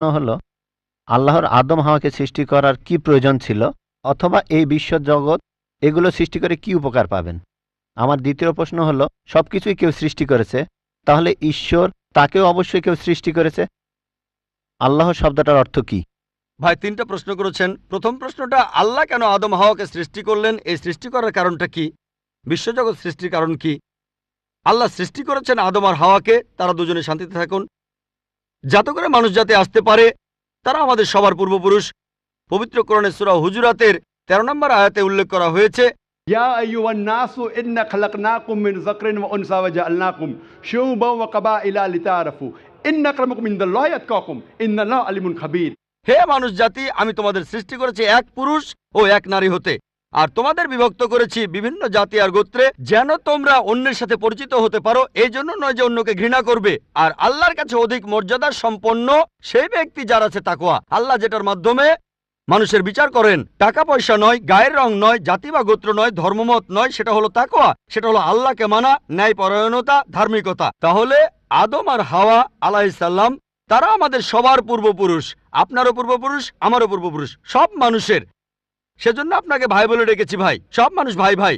হলো আল্লাহর আদম হাওয়াকে সৃষ্টি করার কি প্রয়োজন ছিল, অথবা এই বিশ্ব জগৎ এগুলো সৃষ্টি করে কি উপকার পাবেন। আমার দ্বিতীয় প্রশ্ন হলো সবকিছুই কেউ সৃষ্টি করেছে, তাহলে ঈশ্বর তাকেও অবশ্যই কেউ সৃষ্টি করেছে। আল্লাহ শব্দটার অর্থ কি? ভাই ৩টা প্রশ্ন করেছেন। প্রথম প্রশ্নটা, আল্লাহ কেন আদম হাওয়াকে সৃষ্টি করলেন, এই সৃষ্টি করার কারণটা কি, বিশ্বজগৎ সৃষ্টির কারণ কি? আল্লাহ সৃষ্টি করেছেন আদম আর হাওয়াকে, তারা দুজনে শান্তিতে থাকুন, যাতে করে মানুষ যাতে আসতে পারে। তারা আমাদের সবার পূর্বপুরুষ। পবিত্র কোরআনে সূরা হুজুরাতের ১৩ নম্বর আয়াতে উল্লেখ করা হয়েছে, ইয়া আইয়ুহান নাসু ইন্না খালাকনাকুম মিন যাকরিন ওয়া উনসা ওয়া জাআলনাকুম শুউবান ওয়া কাবাইলা লিতাআরাফু ইন্না আক্রামাকুম ইনদাল্লাহি আতকাকুম ইন্নাল্লাহা আলিমুন খাবীর। হে মানুষ জাতি, আমি তোমাদের সৃষ্টি করেছি এক পুরুষ ও এক নারী হতে, আর তোমাদের বিভক্ত করেছি বিভিন্ন জাতি আর গোত্রে, যেন তোমরা অন্যের সাথে পরিচিত হতে পারো। এই জন্য নয় যে অন্যকে ঘৃণা করবে। আর আল্লাহর কাছে অধিক মর্যাদা সম্পন্ন সেই ব্যক্তি যার আছে তাকওয়া। আল্লাহ যেটার মাধ্যমে মানুষের বিচার করেন, টাকা পয়সা নয়, গায়ের রং নয়, জাতি বা গোত্র নয়, ধর্মমত নয়, সেটা হলো তাকওয়া। সেটা হলো আল্লাহকে মানা, ন্যায়পরায়ণতা, ধার্মিকতা। তাহলে আদম আর হাওয়া আলাইহিস সালাম তারা আমাদের সবার পূর্বপুরুষ, আপনারও পূর্বপুরুষ, আমারও পূর্বপুরুষ, সব মানুষের। সেজন্য আপনাকে ভাই বলে ডেকেছি। ভাই, সব মানুষ ভাই ভাই।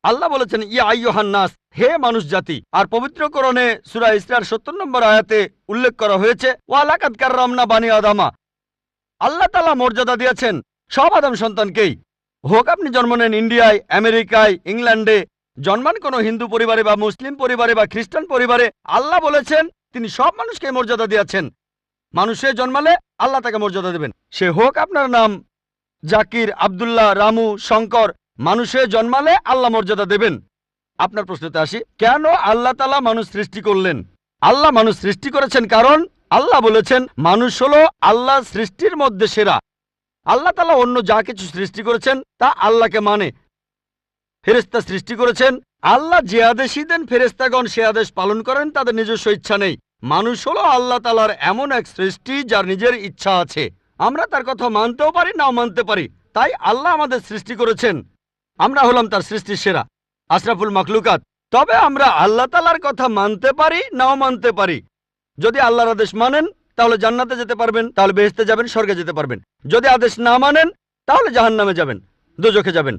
আল্লাহ বলেছেন ইয়া আইয়ুহান নাস, হে মানুষ জাতি। আর পবিত্র কোরআনে সূরা ইসরার ৭০ নম্বর আয়াতে উল্লেখ করা হয়েছে, ওয়া লাকাদ কাররামনা বানি আদামা। আল্লাহ তাআলা মর্যাদা দিয়েছেন সব আদম সন্তানকেই। হোক আপনি জন্ম নেন ইন্ডিয়ায়, আমেরিকায়, ইংল্যান্ডে, জন্মান কোনো হিন্দু পরিবারে বা মুসলিম পরিবারে বা খ্রিস্টান পরিবারে, আল্লাহ বলেছেন তিনি সব মানুষকে মর্যাদা দিয়েছেন। মানুষে জন্মালে আল্লাহ তাকে মর্যাদা দেবেন। সে হোক আপনার নাম জাকির, আব্দুল্লাহ, রামু, শঙ্কর, মানুষে জন্মালে আল্লাহ মর্যাদা দেবেন। আপনার প্রশ্নতে আসি, কেন আল্লাহ তাআলা মানুষ সৃষ্টি করলেন? আল্লাহ মানুষ সৃষ্টি করেছেন কারণ আল্লাহ বলেছেন মানুষ হলো আল্লাহ সৃষ্টির মধ্যে সেরা। আল্লাহ তাআলা অন্য যা কিছু সৃষ্টি করেছেন তা আল্লাহকে মানে। ফেরেশতা সৃষ্টি করেছেন, আল্লাহ যে আদেশই দেন ফেরেশতাগণ সে আদেশ পালন করেন, তাদের নিজস্ব ইচ্ছা নেই। মানুষ হলো আল্লাহ তাআলার এমন এক সৃষ্টি যার নিজের ইচ্ছা আছে। আমরা তার কথা মানতেও পারি, নাও মানতে পারি। তাই আল্লাহ আমাদের সৃষ্টি করেছেন, আমরা হলাম তার সৃষ্টির সেরা, আশরাফুল মাখলুকাত। তবে আমরা আল্লাহ তাআলার কথা মানতে পারি, নাও মানতে পারি। যদি আল্লাহর আদেশ মানেন তাহলে জান্নাতে যেতে পারবেন, তাহলে বেহেশতে যাবেন, স্বর্গে যেতে পারবেন। যদি আদেশ না মানেন তাহলে জাহান্নামে যাবেন, দোজখে যাবেন।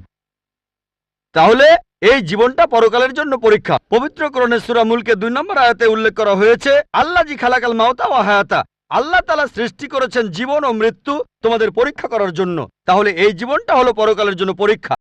তাহলে এই জীবনটা পরকালের জন্য পরীক্ষা। পবিত্র কোরআনে সূরা মুলকে ২ নম্বর আয়াতে উল্লেখ করা হয়েছে, আল্লাযী খালাকাল মাউতা ওয়া হায়াতা। আল্লাহ তাআলা সৃষ্টি করেছেন জীবন ও মৃত্যু তোমাদের পরীক্ষা করার জন্য। তাহলে এই জীবনটা হলো পরকালের জন্য পরীক্ষা।